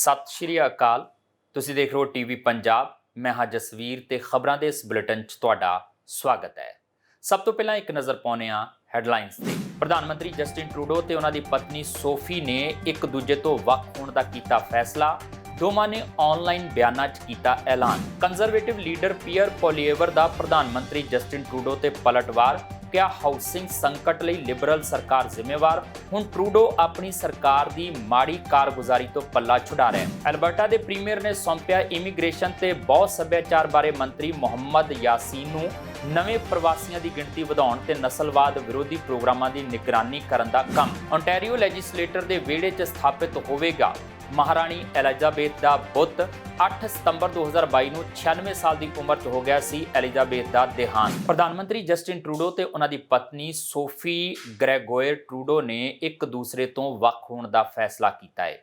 ਸਤਿ ਸ਼੍ਰੀ ਅਕਾਲ। ਤੁਸੀਂ ਦੇਖ ਰਹੇ ਹੋ ਟੀਵੀ ਪੰਜਾਬ। ਮੈਂ ਹਾਂ ਜਸਵੀਰ ਤੇ ਖਬਰਾਂ ਦੇ ਇਸ ਬੁਲੇਟਿਨ 'ਚ ਤੁਹਾਡਾ ਸਵਾਗਤ ਹੈ। ਸਭ ਤੋਂ ਪਹਿਲਾਂ ਇੱਕ ਨਜ਼ਰ ਪਾਉਂਦੇ ਹਾਂ ਹੈਡਲਾਈਨਸ ਤੇ। ਪ੍ਰਧਾਨ ਮੰਤਰੀ ਜਸਟਿਨ ਟਰੂਡੋ ਤੇ ਉਹਨਾਂ ਦੀ ਪਤਨੀ ਸੋਫੀ ਨੇ ਇੱਕ ਦੂਜੇ ਤੋਂ ਵੱਖ ਹੋਣ ਦਾ ਕੀਤਾ ਫੈਸਲਾ। ਦੋਵਾਂ ਨੇ ਆਨਲਾਈਨ ਬਿਆਨਾਂ 'ਚ ਕੀਤਾ ਐਲਾਨ। ਕੰਜ਼ਰਵੇਟਿਵ ਲੀਡਰ ਪੀਅਰ ਪੋਲੀਏਵਰ ਦਾ ਪ੍ਰਧਾਨ ਮੰਤਰੀ ਜਸਟਿਨ ਟਰੂਡੋ ਤੇ ਪਲਟਵਾਰ। ਕਿਹਾ ਹਾਊਸਿੰਗ ਸੰਕਟ ਲਈ ਲਿਬਰਲ ਸਰਕਾਰ ਜ਼ਿੰਮੇਵਾਰ। ਹੁਣ ਟਰੂਡੋ ਆਪਣੀ ਸਰਕਾਰ ਦੀ ਮਾੜੀ ਕਾਰਗੁਜ਼ਾਰੀ ਤੋਂ ਪੱਲਾ ਛੁਡਾ ਰਿਹਾ ਹੈ। ਐਲਬਰਟਾ ਦੇ ਪ੍ਰੀਮੀਅਰ ਨੇ ਸੌਂਪਿਆ ਇਮੀਗ੍ਰੇਸ਼ਨ ਤੇ ਬਹੁ ਸੱਭਿਆਚਾਰ ਬਾਰੇ ਮੰਤਰੀ ਮੁਹੰਮਦ ਯਾਸੀਨ ਨੂੰ ਨਵੇਂ ਪ੍ਰਵਾਸੀਆਂ ਦੀ ਗਿਣਤੀ ਵਧਾਉਣ ਤੇ ਨਸਲਵਾਦ ਵਿਰੋਧੀ ਪ੍ਰੋਗਰਾਮਾਂ ਦੀ ਨਿਗਰਾਨੀ ਕਰਨ ਦਾ ਕੰਮ। ਓਨਟਾਰੀਓ ਲੈਜਿਸਲੇਟਰ ਦੇ ਵਿਹੜੇ 'ਚ ਸਥਾਪਿਤ ਹੋਵੇਗਾ ਮਹਾਰਾਣੀ ਐਲਿਜ਼ਾਬੇਥ ਦਾ ਬੁੱਤ। 8 ਸਤੰਬਰ 2022 ਨੂੰ 96 ਸਾਲ ਦੀ ਉਮਰ 'ਚ ਹੋ ਗਿਆ ਸੀ ਐਲਿਜ਼ਾਬੇਥ ਦਾ ਦੇਹਾਂਤ। ਪ੍ਰਧਾਨ ਮੰਤਰੀ ਜਸਟਿਨ ਟਰੂਡੋ ਤੇ ਉਹਨਾਂ ਦੀ ਪਤਨੀ ਸੋਫੀ ਗ੍ਰੈਗੋਇਰ ਟਰੂਡੋ ਨੇ ਇੱਕ ਦੂਸਰੇ ਤੋਂ ਵੱਖ ਹੋਣ ਦਾ ਫੈਸਲਾ ਕੀਤਾ ਹੈ।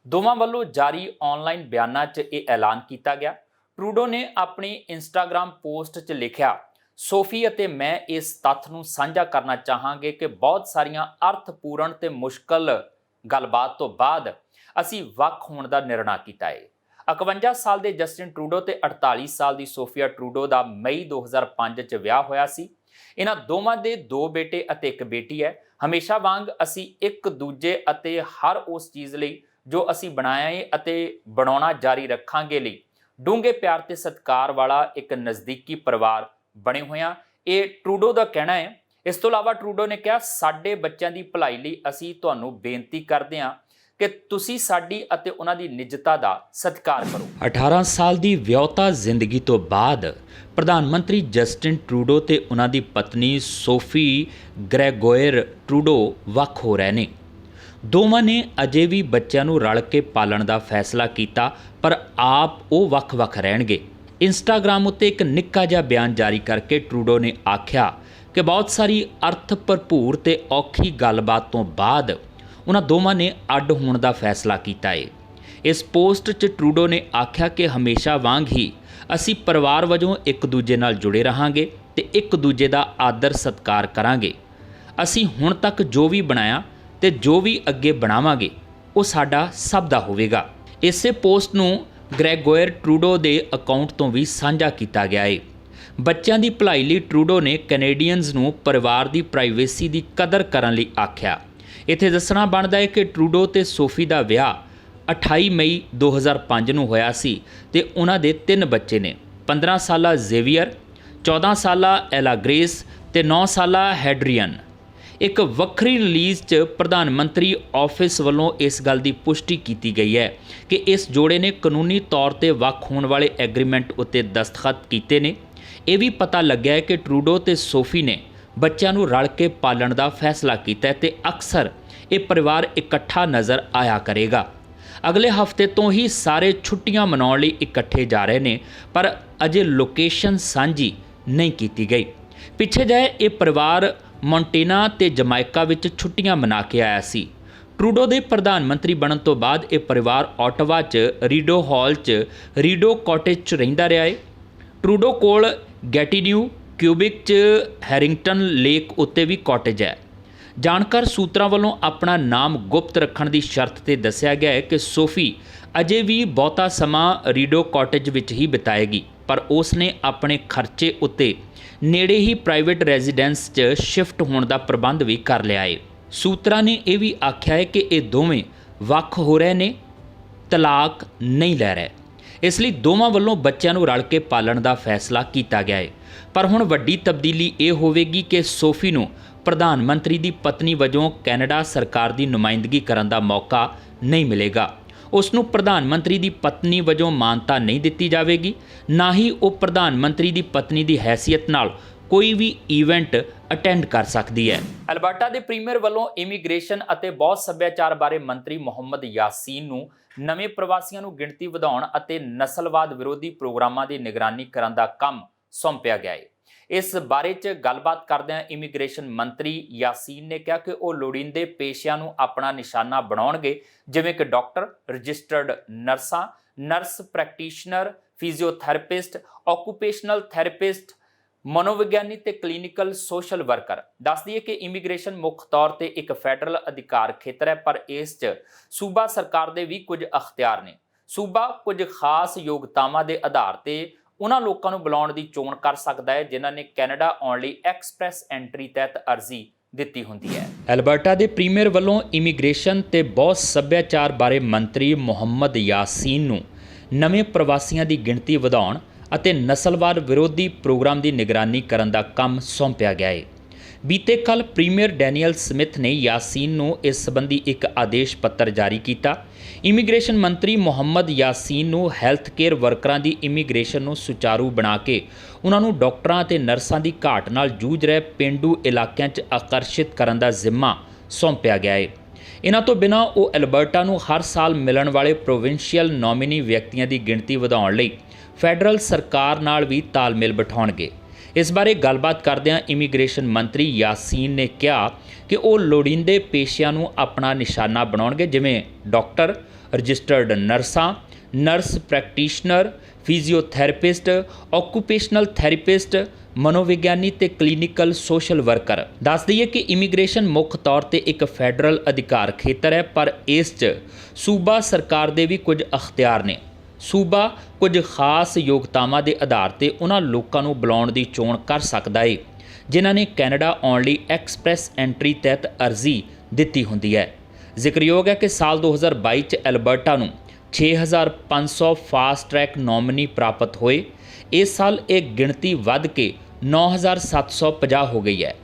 ਦੋਵਾਂ ਵੱਲੋਂ ਜਾਰੀ ਆਨਲਾਈਨ ਬਿਆਨਾਂ 'ਚ ਇਹ ਐਲਾਨ ਕੀਤਾ ਗਿਆ। ਟਰੂਡੋ ਨੇ ਆਪਣੀ ਇੰਸਟਾਗ੍ਰਾਮ ਪੋਸਟ 'ਚ ਲਿਖਿਆ, ਸੋਫੀ ਅਤੇ ਮੈਂ ਇਸ ਤੱਥ ਨੂੰ ਸਾਂਝਾ ਕਰਨਾ ਚਾਹਾਂਗੇ ਕਿ ਬਹੁਤ ਸਾਰੀਆਂ ਅਰਥਪੂਰਨ ਤੇ ਮੁਸ਼ਕਲ ਗੱਲਬਾਤ ਤੋਂ ਬਾਅਦ ਅਸੀਂ ਵੱਖ ਹੋਣ ਦਾ ਨਿਰਣਾ ਕੀਤਾ ਹੈ। 51 ਸਾਲ ਦੇ ਜਸਟਿਨ ਟਰੂਡੋ ਤੇ 48 ਸਾਲ ਦੀ ਸੋਫੀਆ ਟਰੂਡੋ ਦਾ ਮਈ 2005 'ਚ ਵਿਆਹ ਹੋਇਆ ਸੀ। ਇਹਨਾਂ ਦੋਵਾਂ ਦੇ 2 ਬੇਟੇ ਅਤੇ 1 ਬੇਟੀ ਹੈ। ਹਮੇਸ਼ਾ ਵਾਂਗ ਅਸੀਂ ਇੱਕ ਦੂਜੇ ਅਤੇ ਹਰ ਉਸ ਚੀਜ਼ ਲਈ ਜੋ ਅਸੀਂ ਬਣਾਇਆ ਹੈ ਅਤੇ ਬਣਾਉਣਾ ਜਾਰੀ ਰੱਖਾਂਗੇ ਲਈ ਡੂੰਘੇ ਪਿਆਰ ਤੇ ਸਤਿਕਾਰ ਵਾਲਾ ਇੱਕ ਨਜ਼ਦੀਕੀ ਪਰਿਵਾਰ ਬਣੇ ਹੋਏ ਹਾਂ। ਇਹ ਟਰੂਡੋ ਦਾ ਕਹਿਣਾ ਹੈ। ਇਸ ਤੋਂ ਇਲਾਵਾ ਟਰੂਡੋ ਨੇ ਕਿਹਾ, ਸਾਡੇ ਬੱਚਿਆਂ ਦੀ ਭਲਾਈ ਲਈ ਅਸੀਂ ਤੁਹਾਨੂੰ ਬੇਨਤੀ ਕਰਦੇ ਹਾਂ ਕਿ ਤੁਸੀਂ ਸਾਡੀ ਅਤੇ ਉਹਨਾਂ ਦੀ ਨਿੱਜਤਾ ਦਾ ਸਤਿਕਾਰ ਕਰੋ। 18 ਸਾਲ ਦੀ ਵਿਆਹੁਤਾ ਜ਼ਿੰਦਗੀ ਤੋਂ ਬਾਅਦ ਪ੍ਰਧਾਨ ਮੰਤਰੀ ਜਸਟਿਨ ਟਰੂਡੋ ਤੇ ਉਹਨਾਂ ਦੀ ਪਤਨੀ ਸੋਫੀ ਗ੍ਰੈਗੋਇਰ ਟਰੂਡੋ ਵੱਖ ਹੋ ਰਹੇ ਨੇ। ਦੋਵਾਂ ਨੇ ਅਜੇ ਵੀ ਬੱਚਿਆਂ ਨੂੰ ਰਲ ਕੇ ਪਾਲਣ ਦਾ ਫੈਸਲਾ ਕੀਤਾ, ਪਰ ਆਪ ਉਹ ਵੱਖ-ਵੱਖ ਰਹਿਣਗੇ। ਇੰਸਟਾਗ੍ਰਾਮ ਉੱਤੇ ਇੱਕ ਨਿੱਕਾ ਜਿਹਾ ਬਿਆਨ ਜਾਰੀ ਕਰਕੇ ਟਰੂਡੋ ਨੇ ਆਖਿਆ ਕਿ ਬਹੁਤ ਸਾਰੀ ਅਰਥ ਭਰਪੂਰ ਤੇ ਔਖੀ ਗੱਲਬਾਤ ਤੋਂ ਬਾਅਦ ਉਹਨਾਂ ਦੋਵਾਂ ਨੇ ਅੱਡ ਹੋਣ ਦਾ ਫੈਸਲਾ ਕੀਤਾ ਹੈ। ਇਸ ਪੋਸਟ 'ਚ ਟਰੂਡੋ ਨੇ ਆਖਿਆ ਕਿ ਹਮੇਸ਼ਾ ਵਾਂਗ ਹੀ ਅਸੀਂ ਪਰਿਵਾਰ ਵਜੋਂ ਇੱਕ ਦੂਜੇ ਨਾਲ ਜੁੜੇ ਰਹਾਂਗੇ ਤੇ ਇੱਕ ਦੂਜੇ ਦਾ ਆਦਰ ਸਤਿਕਾਰ ਕਰਾਂਗੇ। ਅਸੀਂ ਹੁਣ ਤੱਕ ਜੋ ਵੀ ਬਣਾਇਆ ਤੇ ਜੋ ਵੀ ਅੱਗੇ ਬਣਾਵਾਂਗੇ ਉਹ ਸਾਡਾ ਸਭ ਦਾ ਹੋਵੇਗਾ। ਇਸੇ ਪੋਸਟ ਨੂੰ ਗ੍ਰੈਗੋਇਰ ਟਰੂਡੋ ਦੇ ਅਕਾਊਂਟ ਤੋਂ ਵੀ ਸਾਂਝਾ ਕੀਤਾ ਗਿਆ ਹੈ। ਬੱਚਿਆਂ ਦੀ ਭਲਾਈ ਲਈ ਟਰੂਡੋ ਨੇ ਕੈਨੇਡੀਅਨਜ਼ ਨੂੰ ਪਰਿਵਾਰ ਦੀ ਪ੍ਰਾਈਵੇਸੀ ਦੀ ਕਦਰ ਕਰਨ ਲਈ ਆਖਿਆ। ਇੱਥੇ ਦੱਸਣਾ ਬਣਦਾ ਹੈ ਕਿ ਟਰੂਡੋ ਤੇ ਸੋਫੀ ਦਾ ਵਿਆਹ 28 ਮਈ 2005 ਨੂੰ ਹੋਇਆ ਸੀ ਤੇ ਉਹਨਾਂ ਦੇ 3 ਬੱਚੇ ਨੇ। 15 ਸਾਲਾ ਜ਼ੇਵੀਅਰ, 14 ਸਾਲਾ ਐਲਾ ਗ੍ਰੇਸ ਤੇ 9 ਸਾਲਾ ਹੈਡਰੀਅਨ। ਇੱਕ ਵੱਖਰੀ ਰਿਲੀਜ਼ 'ਚ ਪ੍ਰਧਾਨ ਮੰਤਰੀ ਆਫਿਸ ਵੱਲੋਂ ਇਸ ਗੱਲ ਦੀ ਪੁਸ਼ਟੀ ਕੀਤੀ ਗਈ ਹੈ ਕਿ ਇਸ ਜੋੜੇ ਨੇ ਕਾਨੂੰਨੀ ਤੌਰ ਤੇ ਵੱਖ ਹੋਣ ਵਾਲੇ ਐਗਰੀਮੈਂਟ ਉੱਤੇ ਦਸਤਖਤ ਕੀਤੇ ਨੇ। ਇਹ ਵੀ ਪਤਾ ਲੱਗਿਆ ਹੈ ਕਿ ਟਰੂਡੋ ਤੇ ਸੋਫੀ ਨੇ ਬੱਚਿਆਂ ਨੂੰ ਰਲ ਕੇ ਪਾਲਣ ਦਾ ਫੈਸਲਾ ਕੀਤਾ ਤੇ ਅਕਸਰ ਇਹ ਪਰਿਵਾਰ ਇਕੱਠਾ ਨਜ਼ਰ ਆਇਆ ਕਰੇਗਾ। ਅਗਲੇ ਹਫ਼ਤੇ ਤੋਂ ਹੀ ਸਾਰੇ ਛੁੱਟੀਆਂ ਮਨਾਉਣ ਲਈ ਇਕੱਠੇ ਜਾ ਰਹੇ ਨੇ, ਪਰ ਅਜੇ ਲੋਕੇਸ਼ਨ ਸਾਂਝੀ ਨਹੀਂ ਕੀਤੀ ਗਈ। ਪਿੱਛੇ ਜਿਹੇ ਇਹ ਪਰਿਵਾਰ ਮੌਂਟੇਨਾ ਤੇ ਜਮਾਇਕਾ ਵਿੱਚ ਛੁੱਟੀਆਂ ਮਨਾ ਕੇ ਆਇਆ ਸੀ। ਟਰੂਡੋ ਦੇ ਪ੍ਰਧਾਨ ਮੰਤਰੀ ਬਣਨ ਤੋਂ ਬਾਅਦ ਇਹ ਪਰਿਵਾਰ ਓਟਾਵਾ 'ਚ ਰੀਡੋ ਹਾਲ 'ਚ ਰੀਡੋ ਕਾਟੇਜ 'ਚ ਰਹਿੰਦਾ ਰਿਹਾ ਹੈ। ਟਰੂਡੋ ਕੋਲ ਗੈਟੀਨਿਊ ਕਿਊਬਿਕ 'ਚ ਹੈਰਿੰਗਟਨ ਲੇਕ ਉੱਤੇ ਵੀ ਕਾਟੇਜ ਹੈ। ਜਾਣਕਾਰ ਸੂਤਰਾਂ ਵੱਲੋਂ ਆਪਣਾ ਨਾਮ ਗੁਪਤ ਰੱਖਣ ਦੀ ਸ਼ਰਤ ਤੇ ਦੱਸਿਆ ਗਿਆ ਹੈ ਕਿ ਸੋਫੀ ਅਜੇ ਵੀ ਬਹੁਤਾ ਸਮਾਂ ਰੀਡੋ ਕਾਟੇਜ ਵਿੱਚ ਹੀ ਬਿਤਾਏਗੀ, ਪਰ ਉਸ ਨੇ ਆਪਣੇ ਖਰਚੇ ਉੱਤੇ ਨੇੜੇ ਹੀ ਪ੍ਰਾਈਵੇਟ ਰੈਜ਼ੀਡੈਂਸ 'ਚ ਸ਼ਿਫਟ ਹੋਣ ਦਾ ਪ੍ਰਬੰਧ ਵੀ ਕਰ ਲਿਆ ਹੈ। ਸੂਤਰਾਂ ਨੇ ਇਹ ਵੀ ਆਖਿਆ ਹੈ ਕਿ ਇਹ ਦੋਵੇਂ ਵੱਖ ਹੋ ਰਹੇ ਨੇ, ਤਲਾਕ ਨਹੀਂ ਲੈ ਰਹੇ। ਇਸ ਲਈ ਦੋਵਾਂ ਵੱਲੋਂ ਬੱਚਿਆਂ ਨੂੰ ਰਲ ਕੇ ਪਾਲਣ ਦਾ ਫੈਸਲਾ ਕੀਤਾ ਗਿਆ ਹੈ। ਪਰ ਹੁਣ ਵੱਡੀ ਤਬਦੀਲੀ ਇਹ ਹੋਵੇਗੀ ਕਿ ਸੋਫੀ ਨੂੰ ਪ੍ਰਧਾਨ ਮੰਤਰੀ ਦੀ ਪਤਨੀ ਵਜੋਂ ਕੈਨੇਡਾ ਸਰਕਾਰ ਦੀ ਨੁਮਾਇੰਦਗੀ ਕਰਨ ਦਾ ਮੌਕਾ ਨਹੀਂ ਮਿਲੇਗਾ। ਉਸ ਨੂੰ ਪ੍ਰਧਾਨ ਮੰਤਰੀ ਦੀ ਪਤਨੀ ਵਜੋਂ ਮਾਨਤਾ ਨਹੀਂ ਦਿੱਤੀ ਜਾਵੇਗੀ, ਨਾ ਹੀ ਉਹ ਪ੍ਰਧਾਨ ਮੰਤਰੀ ਦੀ ਪਤਨੀ ਦੀ ਹੈਸੀਅਤ ਨਾਲ ਕੋਈ ਵੀ ਈਵੈਂਟ ਅਟੈਂਡ ਕਰ ਸਕਦੀ ਹੈ। ਐਲਬਰਟਾ ਦੇ ਪ੍ਰੀਮੀਅਰ ਵੱਲੋਂ ਇਮੀਗ੍ਰੇਸ਼ਨ ਅਤੇ ਬਹੁ ਸੱਭਿਆਚਾਰ ਬਾਰੇ ਮੰਤਰੀ ਮੁਹੰਮਦ ਯਾਸੀਨ ਨੂੰ ਨਵੇਂ ਪ੍ਰਵਾਸੀਆਂ ਨੂੰ ਗਿਣਤੀ ਵਧਾਉਣ ਅਤੇ ਨਸਲਵਾਦ ਵਿਰੋਧੀ ਪ੍ਰੋਗਰਾਮਾਂ ਦੀ ਨਿਗਰਾਨੀ ਕਰਨ ਦਾ ਕੰਮ ਸੌਂਪਿਆ ਗਿਆ ਹੈ। ਇਸ ਬਾਰੇ 'ਚ ਗੱਲਬਾਤ ਕਰਦਿਆਂ ਇਮੀਗ੍ਰੇਸ਼ਨ ਮੰਤਰੀ ਯਾਸੀਨ ਨੇ ਕਿਹਾ ਕਿ ਉਹ ਲੋੜੀਂਦੇ ਪੇਸ਼ਿਆਂ ਨੂੰ ਆਪਣਾ ਨਿਸ਼ਾਨਾ ਬਣਾਉਣਗੇ, ਜਿਵੇਂ ਕਿ ਡਾਕਟਰ, ਰਜਿਸਟਰਡ ਨਰਸਾਂ, nurse practitioner, physiotherapist, occupational therapist, ਮਨੋਵਿਗਿਆਨੀ ਤੇ ਕਲੀਨਿਕਲ ਸੋਸ਼ਲ ਵਰਕਰ। ਦੱਸ ਦਈਏ ਕਿ ਇਮੀਗ੍ਰੇਸ਼ਨ ਮੁੱਖ ਤੌਰ ਤੇ ਇੱਕ ਫੈਡਰਲ ਅਧਿਕਾਰ ਖੇਤਰ ਹੈ, ਪਰ ਇਸ 'ਚ ਸੂਬਾ ਸਰਕਾਰ ਦੇ ਵੀ ਕੁਝ ਅਖਤਿਆਰ ਨੇ। ਸੂਬਾ ਕੁਝ ਖਾਸ ਯੋਗਤਾਵਾਂ ਦੇ ਆਧਾਰ ਤੇ ਉਹਨਾਂ ਲੋਕਾਂ ਨੂੰ ਬੁਲਾਉਣ ਦੀ ਚੋਣ ਕਰ ਸਕਦਾ ਹੈ ਜਿਨ੍ਹਾਂ ਨੇ ਕੈਨੇਡਾ ਆਉਣ ਲਈ ਐਕਸਪ੍ਰੈਸ ਐਂਟਰੀ ਤਹਿਤ ਅਰਜ਼ੀ ਦਿੱਤੀ ਹੁੰਦੀ ਹੈ। ਐਲਬਰਟਾ ਦੇ ਪ੍ਰੀਮੀਅਰ ਵੱਲੋਂ ਇਮੀਗ੍ਰੇਸ਼ਨ ਤੇ ਬਹੁਤ ਸੱਭਿਆਚਾਰ ਬਾਰੇ ਮੰਤਰੀ ਮੁਹੰਮਦ ਯਾਸੀਨ ਨੂੰ ਨਵੇਂ ਪ੍ਰਵਾਸੀਆਂ ਦੀ ਗਿਣਤੀ ਵਧਾਉਣ ਅਤੇ ਨਸਲਵਾਦ ਵਿਰੋਧੀ ਪ੍ਰੋਗਰਾਮ ਦੀ ਨਿਗਰਾਨੀ ਕਰਨ ਦਾ ਕੰਮ ਸੌਂਪਿਆ ਗਿਆ ਹੈ। ਬੀਤੇ ਕੱਲ੍ਹ ਪ੍ਰੀਮੀਅਰ ਡੈਨੀਅਲ ਸਮਿਥ ਨੇ ਯਾਸੀਨ ਨੂੰ ਇਸ ਸੰਬੰਧੀ ਇੱਕ ਆਦੇਸ਼ ਪੱਤਰ ਜਾਰੀ ਕੀਤਾ। ਇਮੀਗ੍ਰੇਸ਼ਨ ਮੰਤਰੀ ਮੁਹੰਮਦ ਯਾਸੀਨ ਨੂੰ ਹੈਲਥ ਕੇਅਰ ਵਰਕਰਾਂ ਦੀ ਇਮੀਗ੍ਰੇਸ਼ਨ ਨੂੰ ਸੁਚਾਰੂ ਬਣਾ ਕੇ ਉਹਨਾਂ ਨੂੰ ਡਾਕਟਰਾਂ ਅਤੇ ਨਰਸਾਂ ਦੀ ਘਾਟ ਨਾਲ ਜੂਝ ਰਹੇ ਪੇਂਡੂ ਇਲਾਕਿਆਂ 'ਚ ਆਕਰਸ਼ਿਤ ਕਰਨ ਦਾ ਜ਼ਿੰਮਾ ਸੌਂਪਿਆ ਗਿਆ ਹੈ। ਇਹਨਾਂ ਤੋਂ ਬਿਨਾਂ ਉਹ ਐਲਬਰਟਾ ਨੂੰ ਹਰ ਸਾਲ ਮਿਲਣ ਵਾਲੇ ਪ੍ਰੋਵਿੰਸ਼ੀਅਲ ਨੋਮੀਨੀ ਵਿਅਕਤੀਆਂ ਦੀ ਗਿਣਤੀ ਵਧਾਉਣ ਲਈ ਫੈਡਰਲ ਸਰਕਾਰ ਨਾਲ ਵੀ ਤਾਲਮੇਲ ਬਿਠਾਉਣਗੇ। ਇਸ ਬਾਰੇ ਗੱਲਬਾਤ ਕਰਦਿਆਂ ਇਮੀਗ੍ਰੇਸ਼ਨ ਮੰਤਰੀ ਯਾਸੀਨ ਨੇ ਕਿਹਾ ਕਿ ਉਹ ਲੋੜੀਂਦੇ ਪੇਸ਼ਿਆਂ ਨੂੰ ਆਪਣਾ ਨਿਸ਼ਾਨਾ ਬਣਾਉਣਗੇ, ਜਿਵੇਂ ਡਾਕਟਰ, ਰਜਿਸਟਰਡ ਨਰਸਾਂ, nurse practitioner, physiotherapist, occupational therapist, ਮਨੋਵਿਗਿਆਨੀ ਤੇ ਕਲੀਨਿਕਲ ਸੋਸ਼ਲ ਵਰਕਰ। ਦੱਸ ਦਈਏ ਕਿ ਇਮੀਗ੍ਰੇਸ਼ਨ ਮੁੱਖ ਤੌਰ ਤੇ ਇੱਕ ਫੈਡਰਲ ਅਧਿਕਾਰ ਖੇਤਰ ਹੈ, ਪਰ ਇਸ 'ਚ ਸੂਬਾ ਸਰਕਾਰ ਦੇ ਵੀ ਕੁਝ ਅਖਤਿਆਰ ਨੇ। ਸੂਬਾ ਕੁਝ ਖਾਸ ਯੋਗਤਾਵਾਂ ਦੇ ਆਧਾਰ ਤੇ ਉਹਨਾਂ ਲੋਕਾਂ ਨੂੰ ਬੁਲਾਉਣ ਦੀ ਚੋਣ ਕਰ ਸਕਦਾ ਹੈ ਜਿਨ੍ਹਾਂ ਨੇ ਕੈਨੇਡਾ ਆਉਣ ਲਈ ਐਕਸਪ੍ਰੈਸ ਐਂਟਰੀ ਤਹਿਤ ਅਰਜ਼ੀ ਦਿੱਤੀ ਹੁੰਦੀ ਹੈ। ਜ਼ਿਕਰਯੋਗ ਹੈ ਕਿ ਸਾਲ 2022 'ਚ ਐਲਬਰਟਾ ਨੂੰ 6500 ਫਾਸਟ ਟਰੈਕ ਨੋਮੀਨੀ ਪ੍ਰਾਪਤ ਹੋਏ। ਇਸ ਸਾਲ ਇਹ ਗਿਣਤੀ ਵੱਧ ਕੇ 9750 ਹੋ ਗਈ ਹੈ।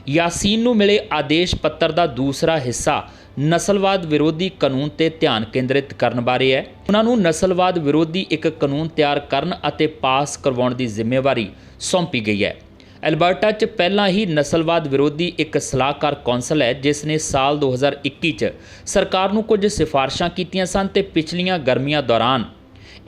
ਯਾਸੀਨ ਨੂੰ ਮਿਲੇ ਆਦੇਸ਼ ਪੱਤਰ ਦਾ ਦੂਸਰਾ ਹਿੱਸਾ ਨਸਲਵਾਦ ਵਿਰੋਧੀ ਕਾਨੂੰਨ ਤੇ ਧਿਆਨ ਕੇਂਦਰਿਤ ਕਰਨ ਬਾਰੇ ਹੈ। ਉਹਨਾਂ ਨੂੰ ਨਸਲਵਾਦ ਵਿਰੋਧੀ ਇੱਕ ਕਾਨੂੰਨ ਤਿਆਰ ਕਰਨ ਅਤੇ ਪਾਸ ਕਰਵਾਉਣ ਦੀ ਜ਼ਿੰਮੇਵਾਰੀ ਸੌਂਪੀ ਗਈ ਹੈ। ਐਲਬਰਟਾ 'ਚ ਪਹਿਲਾਂ ਹੀ ਨਸਲਵਾਦ ਵਿਰੋਧੀ ਇੱਕ ਸਲਾਹਕਾਰ ਕੌਂਸਲ ਹੈ ਜਿਸ ਨੇ ਸਾਲ 2021 'ਚ ਸਰਕਾਰ ਨੂੰ ਕੁਝ ਸਿਫਾਰਸ਼ਾਂ ਕੀਤੀਆਂ ਸਨ ਤੇ ਪਿਛਲੀਆਂ ਗਰਮੀਆਂ ਦੌਰਾਨ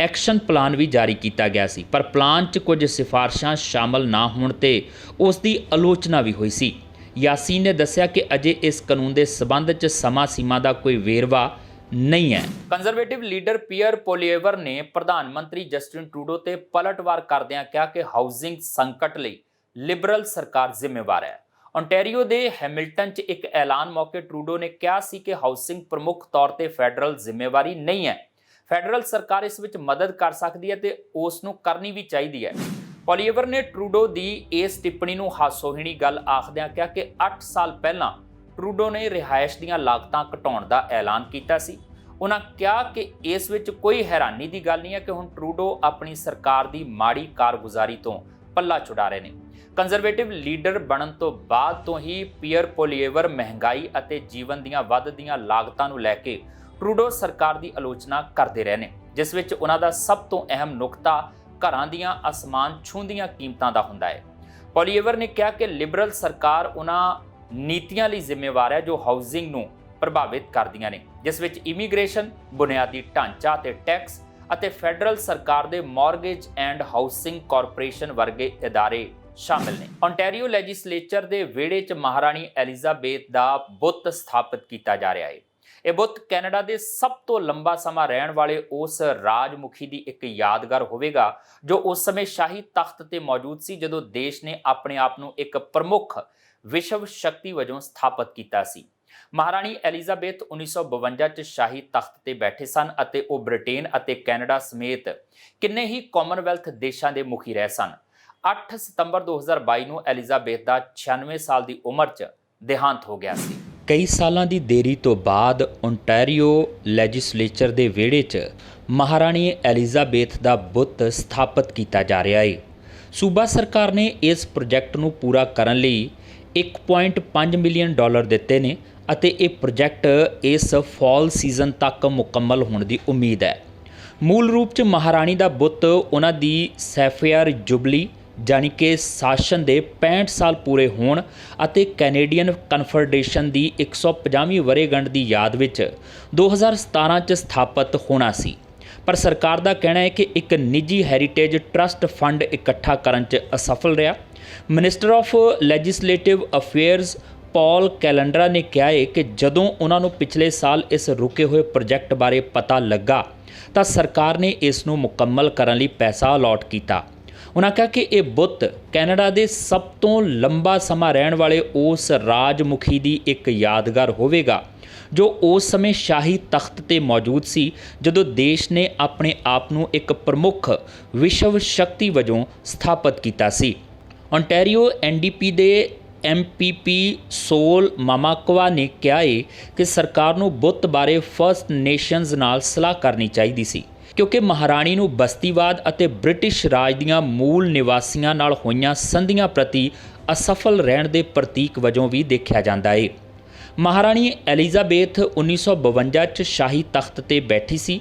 ਐਕਸ਼ਨ ਪਲਾਨ ਵੀ ਜਾਰੀ ਕੀਤਾ ਗਿਆ ਸੀ, ਪਰ ਪਲਾਨ 'ਚ ਕੁਝ ਸਿਫਾਰਸ਼ਾਂ ਸ਼ਾਮਲ ਨਾ ਹੋਣ ਤੇ ਉਸ ਦੀ ਆਲੋਚਨਾ ਵੀ ਹੋਈ ਸੀ। ਯਾਸੀਨ ਨੇ ਦੱਸਿਆ ਕਿ ਅਜੇ ਇਸ ਕਾਨੂੰਨ ਦੇ ਸਬੰਧ 'ਚ ਸਮਾਂ ਸੀਮਾ ਦਾ ਕੋਈ ਵੇਰਵਾ ਨਹੀਂ ਹੈ। ਕੰਜ਼ਰਵੇਟਿਵ ਲੀਡਰ ਪੀਅਰ ਪੋਲੀਏਵਰ ਨੇ ਪ੍ਰਧਾਨ ਮੰਤਰੀ ਜਸਟਿਨ ਟਰੂਡੋ ਤੇ ਪਲਟਵਾਰ ਕਰਦਿਆਂ ਕਿਹਾ ਕਿ ਹਾਊਸਿੰਗ ਸੰਕਟ ਲਈ ਲਿਬਰਲ ਸਰਕਾਰ ਜ਼ਿੰਮੇਵਾਰ ਹੈ। ਓਨਟਾਰੀਓ ਦੇ ਹੈਮਿਲਟਨ 'ਚ ਇੱਕ ਐਲਾਨ ਮੌਕੇ ਟਰੂਡੋ ਨੇ ਕਿਹਾ ਸੀ ਕਿ ਹਾਊਸਿੰਗ ਪ੍ਰਮੁੱਖ ਤੌਰ ਤੇ ਫੈਡਰਲ ਜ਼ਿੰਮੇਵਾਰੀ ਨਹੀਂ ਹੈ। ਫੈਡਰਲ ਸਰਕਾਰ ਇਸ ਵਿੱਚ ਮਦਦ ਕਰ ਸਕਦੀ ਹੈ ਤੇ ਉਸ ਨੂੰ ਕਰਨੀ ਵੀ ਚਾਹੀਦੀ ਹੈ। ਪੋਲੀਏਵਰ ਨੇ ਟਰੂਡੋ ਦੀ ਇਸ ਟਿੱਪਣੀ ਨੂੰ ਹਾਸੋਹੀਣੀ ਗੱਲ ਆਖਦਿਆਂ ਕਿਹਾ ਕਿ 8 ਸਾਲ ਪਹਿਲਾਂ ਟਰੂਡੋ ਨੇ ਰਿਹਾਇਸ਼ ਦੀਆਂ ਲਾਗਤਾਂ ਘਟਾਉਣ ਦਾ ਐਲਾਨ ਕੀਤਾ ਸੀ। ਉਹਨਾਂ ਕਿਹਾ ਕਿ ਇਸ ਵਿੱਚ ਕੋਈ ਹੈਰਾਨੀ ਦੀ ਗੱਲ ਨਹੀਂ ਹੈ ਕਿ ਹੁਣ ਟਰੂਡੋ ਆਪਣੀ ਸਰਕਾਰ ਦੀ ਮਾੜੀ ਕਾਰਗੁਜ਼ਾਰੀ ਤੋਂ ਪੱਲਾ ਛੁਡਾ ਰਹੇ ਨੇ। ਕੰਜ਼ਰਵੇਟਿਵ ਲੀਡਰ ਬਣਨ ਤੋਂ ਬਾਅਦ ਤੋਂ ਹੀ ਪੀਅਰ ਪੋਲੀਏਵਰ ਮਹਿੰਗਾਈ ਅਤੇ ਜੀਵਨ ਦੀਆਂ ਵੱਧਦੀਆਂ ਲਾਗਤਾਂ ਨੂੰ ਲੈ ਕੇ ਟਰੂਡੋ ਸਰਕਾਰ ਦੀ ਆਲੋਚਨਾ ਕਰਦੇ ਰਹੇ ਨੇ, ਜਿਸ ਵਿੱਚ ਉਹਨਾਂ ਦਾ ਸਭ ਤੋਂ ਅਹਿਮ ਨੁਕਤਾ ਘਰਾਂ ਦੀਆਂ ਅਸਮਾਨ ਛੂੰਹਦੀਆਂ ਕੀਮਤਾਂ ਦਾ ਹੁੰਦਾ ਹੈ। ਪੋਲੀਏਵਰ ਨੇ ਕਿਹਾ ਕਿ ਲਿਬਰਲ ਸਰਕਾਰ ਉਹਨਾਂ ਨੀਤੀਆਂ ਲਈ ਜ਼ਿੰਮੇਵਾਰ ਹੈ ਜੋ ਹਾਊਸਿੰਗ ਨੂੰ ਪ੍ਰਭਾਵਿਤ ਕਰਦੀਆਂ ਨੇ, ਜਿਸ ਵਿੱਚ ਇਮੀਗ੍ਰੇਸ਼ਨ, ਬੁਨਿਆਦੀ ਢਾਂਚਾ ਤੇ ਟੈਕਸ ਅਤੇ ਫੈਡਰਲ ਸਰਕਾਰ ਦੇ ਮਾਰਗੇਜ ਐਂਡ ਹਾਊਸਿੰਗ ਕਾਰਪੋਰੇਸ਼ਨ ਵਰਗੇ ਇਦਾਰੇ ਸ਼ਾਮਿਲ ਨੇ। ਓਨਟਾਰੀਓ ਲੈਜਿਸਲੇਚਰ ਦੇ ਵਿਹੜੇ 'ਚ ਮਹਾਰਾਣੀ ਐਲਿਜ਼ਾਬੇਥ ਦਾ ਬੁੱਤ ਸਥਾਪਿਤ ਕੀਤਾ ਜਾ ਰਿਹਾ ਹੈ। ਇਹ ਬੁੱਤ ਕੈਨੇਡਾ ਦੇ ਸਭ ਤੋਂ ਲੰਬਾ ਸਮਾਂ ਰਹਿਣ ਵਾਲੇ ਉਸ ਰਾਜਮੁਖੀ ਦੀ ਇੱਕ ਯਾਦਗਾਰ ਹੋਵੇਗਾ ਜੋ ਉਸ ਸਮੇਂ ਸ਼ਾਹੀ ਤਖਤ ਤੇ ਮੌਜੂਦ ਸੀ ਜਦੋਂ ਦੇਸ਼ ਨੇ ਆਪਣੇ ਆਪ ਨੂੰ ਇੱਕ ਪ੍ਰਮੁੱਖ ਵਿਸ਼ਵ ਸ਼ਕਤੀ ਵਜੋਂ ਸਥਾਪਿਤ ਕੀਤਾ ਸੀ। ਮਹਾਰਾਣੀ ਐਲਿਜ਼ਾਬੇਥ 1952 'ਚ ਸ਼ਾਹੀ ਤਖਤ ਤੇ ਬੈਠੇ ਸਨ ਅਤੇ ਉਹ ਬ੍ਰਿਟੇਨ ਅਤੇ ਕੈਨੇਡਾ ਸਮੇਤ ਕਿੰਨੇ ਹੀ ਕਾਮਨਵੈਲਥ ਦੇਸ਼ਾਂ ਦੇ ਮੁਖੀ ਰਹੇ ਸਨ। 8 ਸਤੰਬਰ 2022 ਨੂੰ ਐਲਿਜ਼ਾਬੇਥ ਦਾ 96 ਸਾਲ ਦੀ ਉਮਰ 'ਚ ਦੇਹਾਂਤ ਹੋ ਗਿਆ ਸੀ। ਕਈ ਸਾਲਾਂ ਦੀ ਦੇਰੀ ਤੋਂ ਬਾਅਦ ਓਨਟਾਰੀਓ ਲੈਜਿਸਲੇਚਰ ਦੇ ਵਿਹੜੇ 'ਚ ਮਹਾਰਾਣੀ ਐਲਿਜ਼ਾਬੇਥ ਦਾ ਬੁੱਤ ਸਥਾਪਿਤ ਕੀਤਾ ਜਾ ਰਿਹਾ ਹੈ। ਸੂਬਾ ਸਰਕਾਰ ਨੇ ਇਸ ਪ੍ਰੋਜੈਕਟ ਨੂੰ ਪੂਰਾ ਕਰਨ ਲਈ $1.5 ਮਿਲੀਅਨ ਦਿੱਤੇ ਨੇ ਅਤੇ ਇਹ ਪ੍ਰੋਜੈਕਟ ਇਸ ਫਾਲ ਸੀਜ਼ਨ ਤੱਕ ਮੁਕੰਮਲ ਹੋਣ ਦੀ ਉਮੀਦ ਹੈ। ਮੂਲ ਰੂਪ 'ਚ ਮਹਾਰਾਣੀ ਦਾ ਬੁੱਤ ਉਹਨਾਂ ਦੀ ਸੈਫੀਅਰ ਜੁਬਲੀ ਜਾਣੀ ਕਿ ਸ਼ਾਸਨ ਦੇ 65 ਸਾਲ ਪੂਰੇ ਹੋਣ ਅਤੇ ਕੈਨੇਡੀਅਨ ਕਨਫੈਡਰੇਸ਼ਨ ਦੀ 150ਵੀਂ ਵਰ੍ਹੇਗੰਢ ਦੀ ਯਾਦ ਵਿੱਚ 2017 'ਚ ਸਥਾਪਿਤ ਹੋਣਾ ਸੀ, ਪਰ ਸਰਕਾਰ ਦਾ ਕਹਿਣਾ ਹੈ ਕਿ ਇੱਕ ਨਿੱਜੀ ਹੈਰੀਟੇਜ ਟਰਸਟ ਫੰਡ ਇਕੱਠਾ ਕਰਨ 'ਚ ਅਸਫਲ ਰਿਹਾ। ਮਿਨਿਸਟਰ ਆਫ ਲੈਜਿਸਲੇਟਿਵ ਅਫੇਅਰਸ ਪੌਲ ਕੈਲੰਡਰਾ ਨੇ ਕਿਹਾ ਹੈ ਕਿ ਜਦੋਂ ਉਹਨਾਂ ਨੂੰ ਪਿਛਲੇ ਸਾਲ ਇਸ ਰੁਕੇ ਹੋਏ ਪ੍ਰੋਜੈਕਟ ਬਾਰੇ ਪਤਾ ਲੱਗਾ ਤਾਂ ਸਰਕਾਰ ਨੇ ਇਸ ਨੂੰ ਮੁਕੰਮਲ ਕਰਨ ਲਈ ਪੈਸਾ ਅਲਾਟ ਕੀਤਾ। ਉਹਨਾਂ ਕਿਹਾ ਕਿ ਇਹ ਬੁੱਤ ਕੈਨੇਡਾ ਦੇ ਸਭ ਤੋਂ ਲੰਬਾ ਸਮਾਂ ਰਹਿਣ ਵਾਲੇ ਉਸ ਰਾਜਮੁਖੀ ਦੀ ਇੱਕ ਯਾਦਗਾਰ ਹੋਵੇਗਾ ਜੋ ਉਸ ਸਮੇਂ ਸ਼ਾਹੀ ਤਖਤ ਤੇ ਮੌਜੂਦ ਸੀ ਜਦੋਂ ਦੇਸ਼ ਨੇ ਆਪਣੇ ਆਪ ਨੂੰ ਇੱਕ ਪ੍ਰਮੁੱਖ ਵਿਸ਼ਵ ਸ਼ਕਤੀ ਵਜੋਂ ਸਥਾਪਿਤ ਕੀਤਾ ਸੀ। ਓਨਟਾਰੀਓ ਐਨਡੀਪੀ ਦੇ MPP ਸੋਲ ਮਾਮਾਕਵਾ ਨੇ ਕਿਹਾ ਹੈ ਕਿ ਸਰਕਾਰ ਨੂੰ ਬੁੱਤ ਬਾਰੇ ਫਰਸਟ ਨੇਸ਼ਨਜ਼ ਨਾਲ ਸਲਾਹ ਕਰਨੀ ਚਾਹੀਦੀ ਸੀ, ਕਿਉਂਕਿ ਮਹਾਰਾਣੀ ਨੂੰ ਬਸਤੀਵਾਦ ਅਤੇ ਬ੍ਰਿਟਿਸ਼ ਰਾਜ ਦੀਆਂ ਮੂਲ ਨਿਵਾਸੀਆਂ ਨਾਲ ਹੋਈਆਂ ਸੰਧੀਆਂ ਪ੍ਰਤੀ ਅਸਫਲ ਰਹਿਣ ਦੇ ਪ੍ਰਤੀਕ ਵਜੋਂ ਵੀ ਦੇਖਿਆ ਜਾਂਦਾ ਹੈ। ਮਹਾਰਾਣੀ ਐਲਿਜ਼ਾਬੇਥ 1952 'ਚ ਸ਼ਾਹੀ ਤਖਤ ਤੇ ਬੈਠੀ ਸੀ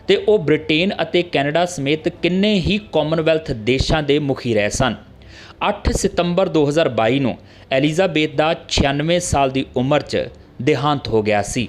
ਤੇ ਉਹ ਬ੍ਰਿਟੇਨ ਅਤੇ ਕੈਨੇਡਾ ਸਮੇਤ ਕਿੰਨੇ ਹੀ ਕਾਮਨਵੈਲਥ ਦੇਸ਼ਾਂ ਦੇ ਮੁਖੀ ਰਹੇ ਸਨ। 8 ਸਤੰਬਰ 2022 ਨੂੰ ਐਲਿਜ਼ਾਬੇਥ ਦਾ 96 ਸਾਲ ਦੀ ਉਮਰ 'ਚ ਦੇਹਾਂਤ ਹੋ ਗਿਆ ਸੀ।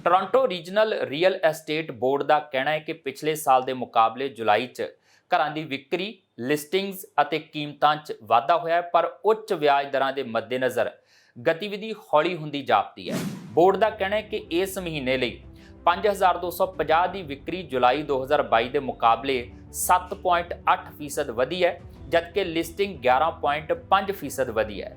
Toronto regional real estate board ਦਾ ਕਹਿਣਾ ਹੈ ਕਿ ਪਿਛਲੇ ਸਾਲ ਦੇ ਮੁਕਾਬਲੇ ਜੁਲਾਈ 'ਚ ਘਰਾਂ ਦੀ ਵਿਕਰੀ, ਲਿਸਟਿੰਗਸ ਅਤੇ ਕੀਮਤਾਂ 'ਚ ਵਾਧਾ ਹੋਇਆ ਹੈ, ਪਰ ਉੱਚ ਵਿਆਜ ਦਰਾਂ ਦੇ ਮੱਦੇਨਜ਼ਰ ਗਤੀਵਿਧੀ ਹੌਲੀ ਹੁੰਦੀ ਜਾਪਦੀ ਹੈ। ਬੋਰਡ ਦਾ ਕਹਿਣਾ ਹੈ ਕਿ ਇਸ ਮਹੀਨੇ ਲਈ 5250 ਦੀ ਵਿਕਰੀ ਜੁਲਾਈ 2022 ਦੇ ਮੁਕਾਬਲੇ 7.8% ਵਧੀ ਹੈ, ਜਦਕਿ ਲਿਸਟਿੰਗ 11.5% ਵਧੀ ਹੈ।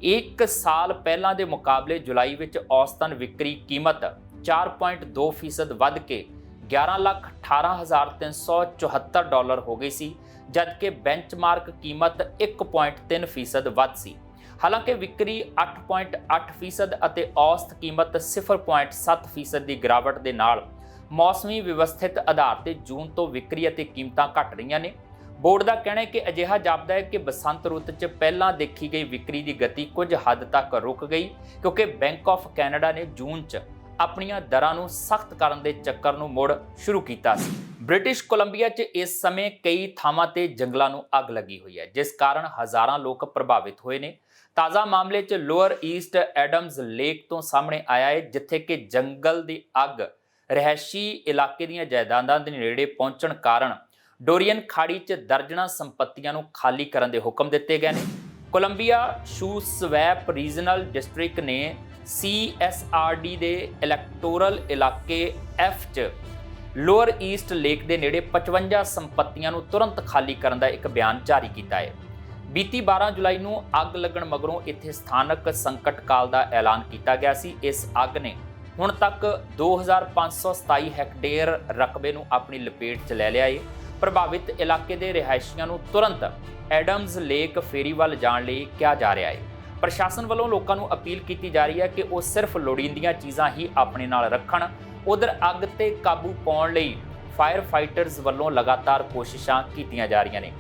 ਇੱਕ ਸਾਲ ਪਹਿਲਾਂ ਦੇ ਮੁਕਾਬਲੇ ਜੁਲਾਈ ਵਿੱਚ ਔਸਤਨ ਵਿਕਰੀ ਕੀਮਤ 4.2% ਵੱਧ ਕੇ $11,18,374 ਹੋ ਗਈ ਸੀ, ਜਦਕਿ ਬੈਂਚਮਾਰਕ ਕੀਮਤ 1.3% ਵੱਧ ਸੀ। ਹਾਲਾਂਕਿ ਵਿਕਰੀ 8.8% ਅਤੇ ਔਸਤ ਕੀਮਤ 0.7% ਦੀ ਗਿਰਾਵਟ ਦੇ ਨਾਲ ਮੌਸਮੀ ਵਿਵਸਥਿਤ ਆਧਾਰ ਤੇ ਜੂਨ ਤੋਂ ਵਿਕਰੀ ਅਤੇ ਕੀਮਤਾਂ ਘਟ ਰਹੀਆਂ ਨੇ। ਬੋਰਡ ਦਾ ਕਹਿਣਾ ਹੈ ਕਿ ਅਜਿਹਾ ਜਾਪਦਾ ਹੈ ਕਿ ਬਸੰਤ ਰੁੱਤ 'ਚ ਪਹਿਲਾਂ ਦੇਖੀ ਗਈ ਵਿਕਰੀ ਦੀ ਗਤੀ ਕੁਝ ਹੱਦ ਤੱਕ ਰੁਕ ਗਈ, ਕਿਉਂਕਿ ਬੈਂਕ ਆਫ ਕੈਨੇਡਾ ਨੇ ਜੂਨ 'ਚ ਆਪਣੀਆਂ ਦਰਾਂ ਨੂੰ ਸਖਤ ਕਰਨ ਦੇ ਚੱਕਰ ਨੂੰ ਮੁੜ ਸ਼ੁਰੂ ਕੀਤਾ ਸੀ। ਬ੍ਰਿਟਿਸ਼ ਕੋਲੰਬੀਆ 'ਚ ਇਸ ਸਮੇਂ ਕਈ ਥਾਵਾਂ ਤੇ ਜੰਗਲਾਂ ਨੂੰ ਅੱਗ ਲੱਗੀ ਹੋਈ ਹੈ, ਜਿਸ ਕਾਰਨ ਹਜ਼ਾਰਾਂ ਲੋਕ ਪ੍ਰਭਾਵਿਤ ਹੋਏ ਨੇ। ਤਾਜ਼ਾ ਮਾਮਲੇ 'ਚ ਲੋਅਰ ਈਸਟ ਐਡਮਜ਼ ਲੇਕ ਤੋਂ ਸਾਹਮਣੇ ਆਇਆ ਹੈ, ਜਿੱਥੇ ਕਿ ਜੰਗਲ ਦੀ ਅੱਗ ਰਿਹਾਇਸ਼ੀ ਇਲਾਕੇ ਦੀਆਂ ਜਾਇਦਾਦਾਂ ਦੇ ਨੇੜੇ ਪਹੁੰਚਣ ਕਾਰਨ ਡੋਰੀਅਨ ਖਾੜੀ 'ਚ ਦਰਜਨਾਂ ਸੰਪੱਤੀਆਂ ਨੂੰ ਖਾਲੀ ਕਰਨ ਦੇ ਹੁਕਮ ਦਿੱਤੇ ਗਏ ਨੇ। ਕੋਲੰਬੀਆ ਸ਼ੂਸਵੈਪ ਰੀਜਨਲ ਡਿਸਟ੍ਰਿਕਟ ਨੇ CSRD ਦੇ ਇਲੈਕਟੋਰਲ ਇਲਾਕੇ F 'ਚ ਲੋਅਰ ਈਸਟ ਲੇਕ ਦੇ ਨੇੜੇ 55 ਸੰਪੱਤੀਆਂ ਨੂੰ ਤੁਰੰਤ ਖਾਲੀ ਕਰਨ ਦਾ ਇੱਕ ਬਿਆਨ ਜਾਰੀ ਕੀਤਾ ਹੈ। ਬੀਤੀ 12 ਜੁਲਾਈ ਨੂੰ ਅੱਗ ਲੱਗਣ ਮਗਰੋਂ ਇੱਥੇ ਸਥਾਨਕ ਸੰਕਟ ਕਾਲ ਦਾ ਐਲਾਨ ਕੀਤਾ ਗਿਆ ਸੀ। ਇਸ ਅੱਗ ਨੇ ਹੁਣ ਤੱਕ 2527 ਹੈਕਟੇਅਰ ਰਕਬੇ ਨੂੰ ਆਪਣੀ ਲਪੇਟ 'ਚ ਲੈ ਲਿਆ ਹੈ। ਪ੍ਰਭਾਵਿਤ ਇਲਾਕੇ ਦੇ ਰਿਹਾਇਸ਼ੀਆਂ ਨੂੰ ਤੁਰੰਤ ਐਡਮਜ਼ ਲੇਕ ਫੇਰੀ ਵੱਲ ਜਾਣ ਲਈ ਕਿਹਾ ਜਾ ਰਿਹਾ ਹੈ। ਪ੍ਰਸ਼ਾਸਨ ਵੱਲੋਂ ਲੋਕਾਂ ਨੂੰ ਅਪੀਲ ਕੀਤੀ ਜਾ ਰਹੀ ਹੈ ਕਿ ਉਹ ਸਿਰਫ ਲੋੜੀਂਦੀਆਂ ਚੀਜ਼ਾਂ ਹੀ ਆਪਣੇ ਨਾਲ ਰੱਖਣ। ਉਧਰ ਅੱਗ ਤੇ ਕਾਬੂ ਪਾਉਣ ਲਈ ਫਾਇਰ ਫਾਈਟਰਸ ਵੱਲੋਂ ਲਗਾਤਾਰ ਕੋਸ਼ਿਸ਼ਾਂ ਕੀਤੀਆਂ ਜਾ ਰਹੀਆਂ ਨੇ।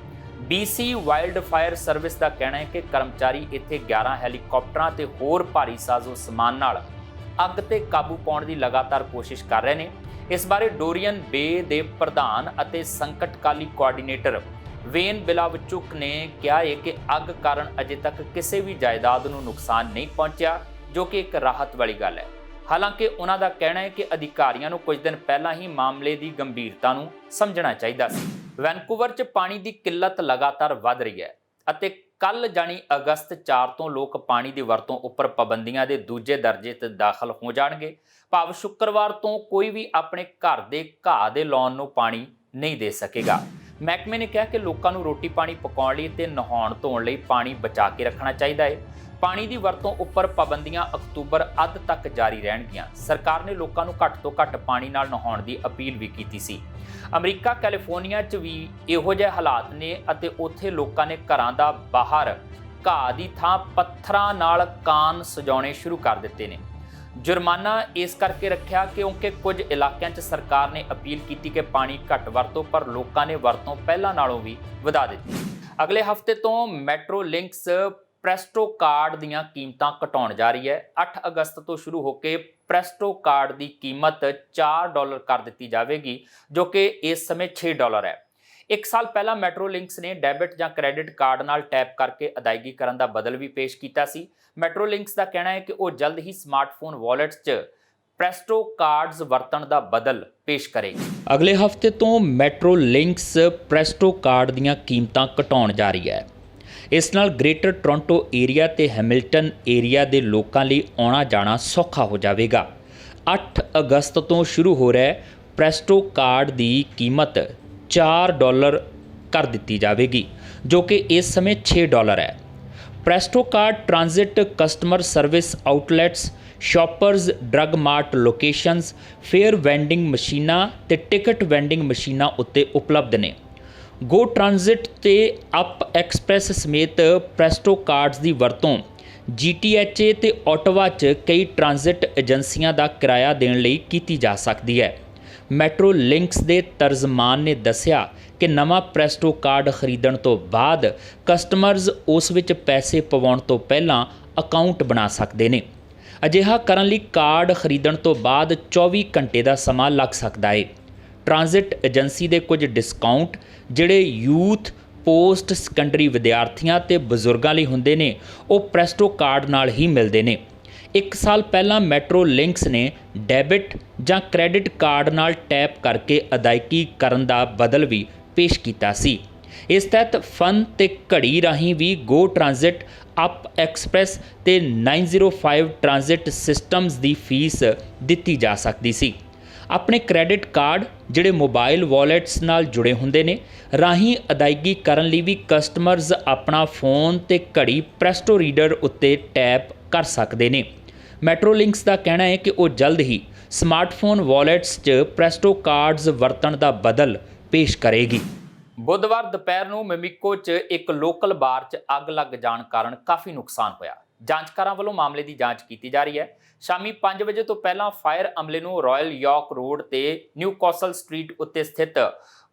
BC ਵਾਈਲਡ ਫਾਇਰ ਸਰਵਿਸ ਦਾ ਕਹਿਣਾ ਹੈ ਕਿ ਕਰਮਚਾਰੀ ਇੱਥੇ 11 ਹੈਲੀਕਾਪਟਰਾਂ ਤੇ ਹੋਰ ਭਾਰੀ ਸਾਜ਼ੋ ਸਮਾਨ ਨਾਲ ਅੱਗ ਤੇ ਕਾਬੂ ਪਾਉਣ ਦੀ ਲਗਾਤਾਰ ਕੋਸ਼ਿਸ਼ ਕਰ ਰਹੇ ਨੇ। ਇਸ ਬਾਰੇ ਡੋਰੀਅਨ ਬੇ ਦੇ ਪ੍ਰਧਾਨ ਅਤੇ ਸੰਕਟਕਾਲੀ ਕੋਆਰਡੀਨੇਟਰ ਵੇਨ ਬਿਲਾਵਚੁਕ ਨੇ ਕਿਹਾ ਹੈ ਕਿ ਅੱਗ ਕਾਰਨ ਅਜੇ ਤੱਕ ਕਿਸੇ ਵੀ ਜਾਇਦਾਦ ਨੂੰ ਨੁਕਸਾਨ ਨਹੀਂ ਪਹੁੰਚਿਆ, ਜੋ ਕਿ ਇੱਕ ਰਾਹਤ ਵਾਲੀ ਗੱਲ ਹੈ। ਹਾਲਾਂਕਿ ਉਹਨਾਂ ਦਾ ਕਹਿਣਾ ਹੈ ਕਿ ਅਧਿਕਾਰੀਆਂ ਨੂੰ ਕੁਝ ਦਿਨ ਪਹਿਲਾਂ ਹੀ ਮਾਮਲੇ ਦੀ ਗੰਭੀਰਤਾ ਨੂੰ ਸਮਝਣਾ ਚਾਹੀਦਾ ਸੀ। ਵੈਨਕੂਵਰ 'ਚ ਪਾਣੀ ਦੀ ਕਿੱਲਤ ਲਗਾਤਾਰ ਵੱਧ ਰਹੀ ਹੈ ਅਤੇ ਕੱਲ੍ਹ ਜਾਣੀ ਅਗਸਤ 4 ਤੋਂ ਲੋਕ ਪਾਣੀ ਦੀ ਵਰਤੋਂ ਉੱਪਰ ਪਾਬੰਦੀਆਂ ਦੇ ਦੂਜੇ ਦਰਜੇ 'ਤੇ ਦਾਖਲ ਹੋ ਜਾਣਗੇ। ਭਾਵ ਸ਼ੁੱਕਰਵਾਰ ਤੋਂ ਕੋਈ ਵੀ ਆਪਣੇ ਘਰ ਦੇ ਘਾਹ ਦੇ ਲਾਉਣ ਨੂੰ ਪਾਣੀ ਨਹੀਂ ਦੇ ਸਕੇਗਾ। ਮਹਿਕਮੇ ਨੇ ਕਿਹਾ ਕਿ ਲੋਕਾਂ ਨੂੰ ਰੋਟੀ ਪਾਣੀ ਪਕਾਉਣ ਲਈ ਤੇ ਨਹਾਉਣ ਧੋਣ ਲਈ ਪਾਣੀ ਬਚਾ ਕੇ ਰੱਖਣਾ ਚਾਹੀਦਾ ਹੈ। ਪਾਣੀ ਦੀ ਵਰਤੋਂ ਉੱਪਰ ਪਾਬੰਦੀਆਂ ਅਕਤੂਬਰ ਅੱਧ ਤੱਕ ਜਾਰੀ ਰਹਿਣਗੀਆਂ। ਸਰਕਾਰ ਨੇ ਲੋਕਾਂ ਨੂੰ ਘੱਟ ਤੋਂ ਘੱਟ ਪਾਣੀ ਨਾਲ ਨਹਾਉਣ ਦੀ ਅਪੀਲ ਵੀ ਕੀਤੀ ਸੀ। ਅਮਰੀਕਾ ਕੈਲੀਫੋਰਨੀਆ 'ਚ ਵੀ ਇਹੋ ਜਿਹੇ ਹਾਲਾਤ ਨੇ ਅਤੇ ਉੱਥੇ ਲੋਕਾਂ ਨੇ ਘਰਾਂ ਦਾ ਬਾਹਰ ਘਾਹ ਦੀ ਥਾਂ ਪੱਥਰਾਂ ਨਾਲ ਕਾਨ ਸਜਾਉਣੇ ਸ਼ੁਰੂ ਕਰ ਦਿੱਤੇ ਨੇ। ਜੁਰਮਾਨਾ ਇਸ ਕਰਕੇ ਰੱਖਿਆ ਕਿਉਂਕਿ ਕੁਝ ਇਲਾਕਿਆਂ 'ਚ ਸਰਕਾਰ ਨੇ ਅਪੀਲ ਕੀਤੀ ਕਿ ਪਾਣੀ ਘੱਟ ਵਰਤੋ, ਪਰ ਲੋਕਾਂ ਨੇ ਵਰਤੋਂ ਪਹਿਲਾਂ ਨਾਲੋਂ ਵੀ ਵਧਾ ਦਿੱਤੀ। ਅਗਲੇ ਹਫ਼ਤੇ ਤੋਂ ਮੈਟਰੋ ਲਿੰਕਸ ਪ੍ਰੈਸਟੋ ਕਾਰਡ ਦੀਆਂ ਕੀਮਤਾਂ ਘਟਾਉਣ ਜਾ ਰਹੀ ਹੈ। 8 ਅਗਸਤ ਤੋਂ ਸ਼ੁਰੂ ਹੋ ਕੇ ਪ੍ਰੈਸਟੋ ਕਾਰਡ ਦੀ ਕੀਮਤ $4 ਕਰ ਦਿੱਤੀ ਜਾਵੇਗੀ, ਜੋ ਕਿ ਇਸ ਸਮੇਂ $6 ਹੈ। 1 ਸਾਲ ਪਹਿਲਾਂ ਮੈਟਰੋ ਲਿੰਕਸ ਨੇ ਡੈਬਿਟ ਜਾਂ ਕ੍ਰੈਡਿਟ ਕਾਰਡ ਨਾਲ ਟੈਪ ਕਰਕੇ ਅਦਾਇਗੀ ਕਰਨ ਦਾ ਬਦਲ ਵੀ ਪੇਸ਼ ਕੀਤਾ ਸੀ। ਮੈਟਰੋ ਲਿੰਕਸ ਦਾ ਕਹਿਣਾ ਹੈ ਕਿ ਉਹ ਜਲਦ ਹੀ ਸਮਾਰਟਫੋਨ ਵਾਲੇਟਸ 'ਚ ਪ੍ਰੈਸਟੋ ਕਾਰਡਸ ਵਰਤਣ ਦਾ ਬਦਲ ਪੇਸ਼ ਕਰੇਗੀ। ਅਗਲੇ ਹਫ਼ਤੇ ਤੋਂ ਮੈਟਰੋ ਲਿੰਕਸ ਪ੍ਰੈਸਟੋ ਕਾਰਡ ਦੀਆਂ ਕੀਮਤਾਂ ਘਟਾਉਣ ਜਾ ਰਹੀ ਹੈ। ਇਸ ਨਾਲ ਗ੍ਰੇਟਰ ਟੋਰਾਂਟੋ ਏਰੀਆ ਤੇ ਹੈਮਿਲਟਨ ਏਰੀਆ ਦੇ ਲੋਕਾਂ ਲਈ ਆਉਣਾ ਜਾਣਾ ਸੌਖਾ ਹੋ ਜਾਵੇਗਾ। 8 ਅਗਸਤ ਤੋਂ ਸ਼ੁਰੂ ਹੋ ਰਿਹਾ ਪ੍ਰੈਸਟੋ ਕਾਰਡ ਦੀ ਕੀਮਤ $4 ਕਰ ਦਿੱਤੀ ਜਾਵੇਗੀ, ਜੋ ਕਿ ਇਸ ਸਮੇਂ $6 ਹੈ। Presto card transit customer service outlets, Shoppers, drug mart locations, fare vending ਮਸ਼ੀਨਾਂ ਤੇ ਟਿਕਟ ਵੈਂਡਿੰਗ ਮਸ਼ੀਨਾਂ ਉੱਤੇ ਉਪਲਬਧ ਨੇ। ਗੋ ਟ੍ਰਾਂਜ਼ਿਟ ਤੇ ਅਪ ਐਕਸਪ੍ਰੈਸ ਸਮੇਤ ਪ੍ਰੈਸਟੋ ਕਾਰਡਸ ਦੀ ਵਰਤੋਂ GTHA ਤੇ ਓਟਵਾ 'ਚ ਕਈ ਟ੍ਰਾਂਜ਼ਿਟ ਏਜੰਸੀਆਂ ਦਾ ਕਿਰਾਇਆ ਦੇਣ ਲਈ ਕੀਤੀ ਜਾ ਸਕਦੀ ਹੈ। ਮੈਟਰੋ ਲਿੰਕਸ ਦੇ ਤਰਜਮਾਨ ਨੇ ਦੱਸਿਆ ਕਿ ਨਵਾਂ ਪ੍ਰੈਸਟੋ ਕਾਰਡ ਖਰੀਦਣ ਤੋਂ ਬਾਅਦ ਕਸਟਮਰਜ਼ ਉਸ ਵਿੱਚ ਪੈਸੇ ਪਵਾਉਣ ਤੋਂ ਪਹਿਲਾਂ ਅਕਾਊਂਟ ਬਣਾ ਸਕਦੇ ਨੇ। ਅਜਿਹਾ ਕਰਨ ਲਈ ਕਾਰਡ ਖਰੀਦਣ ਤੋਂ ਬਾਅਦ 24 ਘੰਟੇ ਦਾ ਸਮਾਂ ਲੱਗ ਸਕਦਾ ਹੈ। ਟ੍ਰਾਂਜ਼ਿਟ ਏਜੰਸੀ ਦੇ ਕੁਝ ਡਿਸਕਾਊਂਟ ਜਿਹੜੇ ਯੂਥ, ਪੋਸਟ ਸੈਕੰਡਰੀ ਵਿਦਿਆਰਥੀਆਂ ਤੇ ਬਜ਼ੁਰਗਾਂ ਲਈ ਹੁੰਦੇ ਨੇ, ਉਹ ਪ੍ਰੈਸਟੋ ਕਾਰਡ ਨਾਲ ਹੀ ਮਿਲਦੇ ਨੇ। 1 ਸਾਲ ਪਹਿਲਾਂ ਮੈਟਰੋ ਲਿੰਕਸ ਨੇ ਡੈਬਿਟ ਜਾਂ ਕ੍ਰੈਡਿਟ ਕਾਰਡ ਨਾਲ ਟੈਪ ਕਰਕੇ ਅਦਾਇਗੀ ਕਰਨ ਦਾ ਬਦਲ ਵੀ ਪੇਸ਼ ਕੀਤਾ ਸੀ। ਇਸ ਤਹਿਤ ਫਨ ਤੇ ਘੜੀ ਰਾਹੀਂ ਵੀ ਗੋ ਟ੍ਰਾਂਜ਼ਿਟ, ਅਪ ਐਕਸਪ੍ਰੈਸ ਤੇ 905 ਟ੍ਰਾਂਜ਼ਿਟ ਸਿਸਟਮਸ ਦੀ ਫੀਸ ਦਿੱਤੀ ਜਾ ਸਕਦੀ ਸੀ। ਆਪਣੇ ਕ੍ਰੈਡਿਟ ਕਾਰਡ ਜਿਹੜੇ ਮੋਬਾਈਲ ਵਾਲੇਟਸ ਨਾਲ ਜੁੜੇ ਹੁੰਦੇ ਨੇ ਰਾਹੀਂ ਅਦਾਇਗੀ ਕਰਨ ਲਈ ਵੀ ਕਸਟਮਰਜ਼ ਆਪਣਾ ਫੋਨ ਤੇ ਘੜੀ ਪ੍ਰੈਸਟੋ ਰੀਡਰ ਉੱਤੇ ਟੈਪ ਕਰ ਸਕਦੇ ਨੇ। ਮੈਟਰੋ ਲਿੰਕਸ ਦਾ ਕਹਿਣਾ ਹੈ ਕਿ ਉਹ ਜਲਦ ਹੀ ਸਮਾਰਟਫੋਨ ਵਾਲੇਟਸ 'ਚ ਪ੍ਰੈਸਟੋ ਕਾਰਡਸ ਵਰਤਣ ਦਾ ਬਦਲ ਪੇਸ਼ ਕਰੇਗੀ। ਬੁੱਧਵਾਰ ਦੁਪਹਿਰ ਨੂੰ ਮਿਮਿਕੋ 'ਚ ਇੱਕ ਲੋਕਲ ਬਾਰ 'ਚ ਅੱਗ ਲੱਗ ਜਾਣ ਕਾਰਨ ਕਾਫੀ ਨੁਕਸਾਨ ਹੋਇਆ। ਜਾਂਚਕਾਰਾਂ ਵੱਲੋਂ ਮਾਮਲੇ ਦੀ ਜਾਂਚ ਕੀਤੀ ਜਾ ਰਹੀ ਹੈ। ਸ਼ਾਮੀ 5 ਵਜੇ ਤੋਂ ਪਹਿਲਾਂ ਫਾਇਰ ਅਮਲੇ ਨੂੰ ਰਾਇਲ ਯਾਰਕ ਰੋਡ ਤੇ ਨਿਊ ਕੌਸਲ ਸਟਰੀਟ ਉੱਤੇ ਸਥਿਤ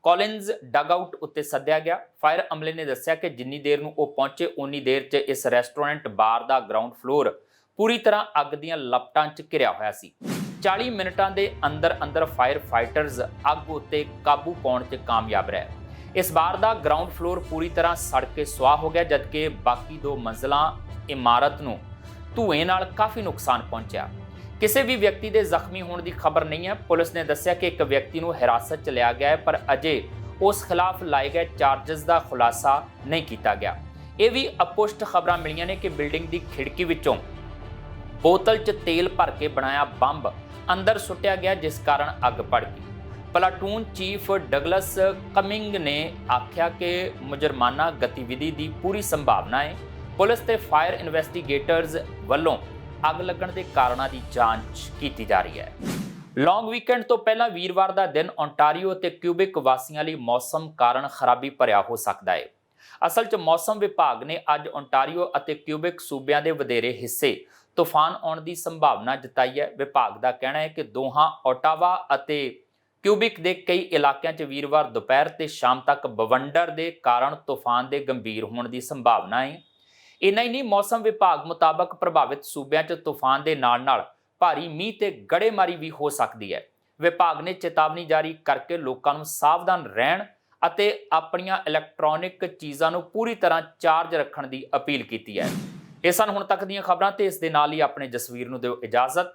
ਕੋਲਿਨਜ਼ ਡਗਆਊਟ ਉੱਤੇ ਸੱਦਿਆ ਗਿਆ। ਫਾਇਰ ਅਮਲੇ ਨੇ ਦੱਸਿਆ ਕਿ ਜਿੰਨੀ ਦੇਰ ਨੂੰ ਉਹ ਪਹੁੰਚੇ ਉਨੀ ਦੇਰ 'ਚ ਇਸ ਰੈਸਟੋਰੈਂਟ ਬਾਰ ਦਾ ਗਰਾਊਂਡ ਫਲੋਰ ਪੂਰੀ ਤਰ੍ਹਾਂ ਅੱਗ ਦੀਆਂ ਲਪਟਾਂ 'ਚ ਘਿਰਿਆ ਹੋਇਆ ਸੀ। 40 ਮਿੰਟਾਂ ਦੇ ਅੰਦਰ ਫਾਇਰ ਫਾਈਟਰਜ਼ ਅੱਗ ਉੱਤੇ ਕਾਬੂ ਪਾਉਣ 'ਚ ਕਾਮਯਾਬ ਰਹੇ। ਇਸ ਬਾਰ ਦਾ ਗਰਾਊਂਡ ਫਲੋਰ ਪੂਰੀ ਤਰ੍ਹਾਂ ਸੜ ਕੇ ਸੁਆਹ ਹੋ ਗਿਆ, ਜਦਕਿ ਬਾਕੀ 2 ਮੰਜ਼ਲਾਂ ਇਮਾਰਤ ਨੂੰ ਧੂਏ ਨਾਲ ਕਾਫੀ ਨੁਕਸਾਨ ਪਹੁੰਚਿਆ। ਕਿਸੇ ਵੀ ਵਿਅਕਤੀ ਦੇ ਜ਼ਖਮੀ ਹੋਣ ਦੀ ਖਬਰ ਨਹੀਂ ਹੈ। ਪੁਲਿਸ ਨੇ ਦੱਸਿਆ ਕਿ ਇੱਕ ਵਿਅਕਤੀ ਨੂੰ ਹਿਰਾਸਤ 'ਚ ਲਿਆ ਗਿਆ ਹੈ, ਪਰ ਅਜੇ ਉਸ ਖਿਲਾਫ ਲਾਏ ਗਏ ਚਾਰਜਸ ਦਾ ਖੁਲਾਸਾ ਨਹੀਂ ਕੀਤਾ ਗਿਆ। ਇਹ ਵੀ ਅਪੁਸ਼ਟ ਖਬਰਾਂ ਮਿਲੀਆਂ ਨੇ ਕਿ ਬਿਲਡਿੰਗ ਦੀ ਖਿੜਕੀ ਵਿੱਚੋਂ ਬੋਤਲ 'ਚ ਤੇਲ ਭਰ ਕੇ ਬਣਾਇਆ ਬੰਬ ਅੰਦਰ ਸੁੱਟਿਆ ਗਿਆ, ਜਿਸ ਕਾਰਨ ਅੱਗ ਭੜ ਗਈ। ਪਲਾਟੂਨ ਚੀਫ ਡਗਲਸ ਕਮਿੰਗ ਨੇ ਆਖਿਆ ਕਿ ਮੁਜਰਮਾਨਾ ਗਤੀਵਿਧੀ ਦੀ ਪੂਰੀ ਸੰਭਾਵਨਾ ਹੈ। ਪੁਲਿਸ ਤੇ ਫਾਇਰ ਇਨਵੈਸਟੀਗੇਟਰਜ਼ ਵੱਲੋਂ ਅੱਗ ਲੱਗਣ ਦੇ ਕਾਰਨਾਂ ਦੀ ਜਾਂਚ ਕੀਤੀ ਜਾ ਰਹੀ ਹੈ। ਲੌਂਗ ਵੀਕਐਂਡ ਤੋਂ ਪਹਿਲਾਂ ਵੀਰਵਾਰ ਦਾ ਦਿਨ ਓਨਟਾਰੀਓ ਤੇ ਕਿਊਬਿਕ ਵਾਸੀਆਂ ਲਈ ਮੌਸਮ ਕਾਰਨ ਖਰਾਬੀ ਭਰਿਆ ਹੋ ਸਕਦਾ ਹੈ। ਅਸਲ 'ਚ ਮੌਸਮ ਵਿਭਾਗ ਨੇ ਅੱਜ ਓਨਟਾਰੀਓ ਅਤੇ ਕਿਊਬਿਕ ਸੂਬਿਆਂ ਦੇ ਵਧੇਰੇ ਹਿੱਸੇ ਤੂਫਾਨ ਆਉਣ ਦੀ ਸੰਭਾਵਨਾ ਜਤਾਈ ਹੈ। ਵਿਭਾਗ ਦਾ ਕਹਿਣਾ ਹੈ ਕਿ ਦੋਹਾਂ ਓਟਾਵਾ ਅਤੇ ਕਿਊਬਿਕ ਦੇ ਕਈ ਇਲਾਕਿਆਂ 'ਚ ਵੀਰਵਾਰ ਦੁਪਹਿਰ ਤੇ ਸ਼ਾਮ ਤੱਕ ਬਵੰਡਰ ਦੇ ਕਾਰਨ ਤੂਫਾਨ ਦੇ ਗੰਭੀਰ ਹੋਣ ਦੀ ਸੰਭਾਵਨਾ ਹੈ। ਇੰਨਾ ਹੀ ਨਹੀਂ, ਮੌਸਮ ਵਿਭਾਗ ਮੁਤਾਬਕ ਪ੍ਰਭਾਵਿਤ ਸੂਬਿਆਂ 'ਚ ਤੂਫਾਨ ਦੇ ਨਾਲ-ਨਾਲ ਭਾਰੀ ਮੀਂਹ ਤੇ ਗੜੇਮਾਰੀ ਵੀ ਹੋ ਸਕਦੀ ਹੈ। ਵਿਭਾਗ ਨੇ ਚੇਤਾਵਨੀ ਜਾਰੀ ਕਰਕੇ ਲੋਕਾਂ ਨੂੰ ਸਾਵਧਾਨ ਰਹਿਣ ਅਤੇ ਆਪਣੀਆਂ ਇਲੈਕਟ੍ਰੋਨਿਕ ਚੀਜ਼ਾਂ ਨੂੰ ਪੂਰੀ ਤਰ੍ਹਾਂ ਚਾਰਜ ਰੱਖਣ ਦੀ ਅਪੀਲ ਕੀਤੀ ਹੈ। ਇਹ ਸਨ ਹੁਣ ਤੱਕ ਦੀਆਂ ਖਬਰਾਂ ਤੇ ਇਸ ਦੇ ਨਾਲ ਹੀ ਆਪਣੇ ਜਸਵੀਰ ਨੂੰ ਦਿਓ ਇਜਾਜ਼ਤ।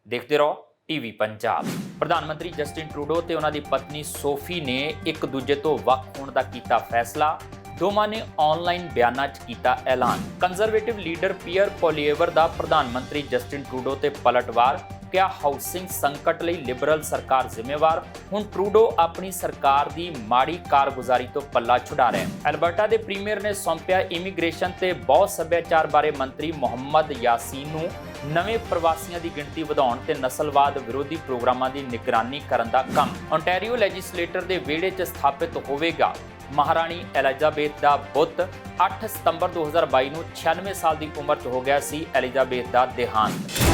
ਦੇਖਦੇ ਰਹੋ ਟੀਵੀ ਪੰਜਾਬ। ਪ੍ਰਧਾਨ ਮੰਤਰੀ ਜਸਟਿਨ ਟਰੂਡੋ ਤੇ ਉਹਨਾਂ ਦੀ ਪਤਨੀ ਸੋਫੀ ਨੇ ਇੱਕ ਦੂਜੇ ਤੋਂ ਵੱਖ ਹੋਣ ਦਾ ਕੀਤਾ ਫੈਸਲਾ। ਦੋਵਾਂ ਨੇ ਆਨਲਾਈਨ ਬਿਆਨਾਂ 'ਚ ਕੀਤਾ ਐਲਾਨ। ਕੰਜ਼ਰਵੇਟਿਵ ਲੀਡਰ ਪੀਅਰ ਪੋਲੀਏਵਰ ਦਾ ਪ੍ਰਧਾਨ ਮੰਤਰੀ ਜਸਟਿਨ ਟਰੂਡੋ ਤੇ ਪਲਟਵਾਰ, ਕਿਹਾ ਹਾਊਸਿੰਗ ਸੰਕਟ ਲਈ ਲਿਬਰਲ ਸਰਕਾਰ ਜ਼ਿੰਮੇਵਾਰ। ਹੁਣ ਟਰੂਡੋ ਆਪਣੀ ਸਰਕਾਰ ਦੀ ਮਾੜੀ ਕਾਰਗੁਜ਼ਾਰੀ ਤੋਂ ਪੱਲਾ ਛੁਡਾ ਰਹੇ ਹਨ। ਐਲਬਰਟਾ ਦੇ ਪ੍ਰੀਮੀਅਰ ਨੇ ਸੌਂਪਿਆ ਇਮੀਗ੍ਰੇਸ਼ਨ ਤੇ ਬਹੁ ਸੱਭਿਆਚਾਰ ਬਾਰੇ ਮੰਤਰੀ ਮੁਹੰਮਦ ਯਾਸੀਨ ਨੂੰ ਨਵੇਂ ਪ੍ਰਵਾਸੀਆਂ ਦੀ ਗਿਣਤੀ ਵਧਾਉਣ ਤੇ ਨਸਲਵਾਦ ਵਿਰੋਧੀ ਪ੍ਰੋਗਰਾਮਾਂ ਦੀ ਨਿਗਰਾਨੀ ਕਰਨ ਦਾ ਕੰਮ। ਓਨਟਾਰੀਓ ਲੈਜਿਸਲੇਟਰ ਦੇ ਵਿਹੜੇ 'ਚ ਸਥਾਪਿਤ ਹੋਵੇਗਾ ਮਹਾਰਾਣੀ ਐਲਿਜ਼ਾਬੇਥ ਦਾ ਬੁੱਤ। 8 ਸਤੰਬਰ 2022 ਨੂੰ 96 ਸਾਲ ਦੀ ਉਮਰ 'ਚ ਹੋ ਗਿਆ ਸੀ ਐਲਿਜ਼ਾਬੇਥ ਦਾ ਦੇਹਾਂਤ।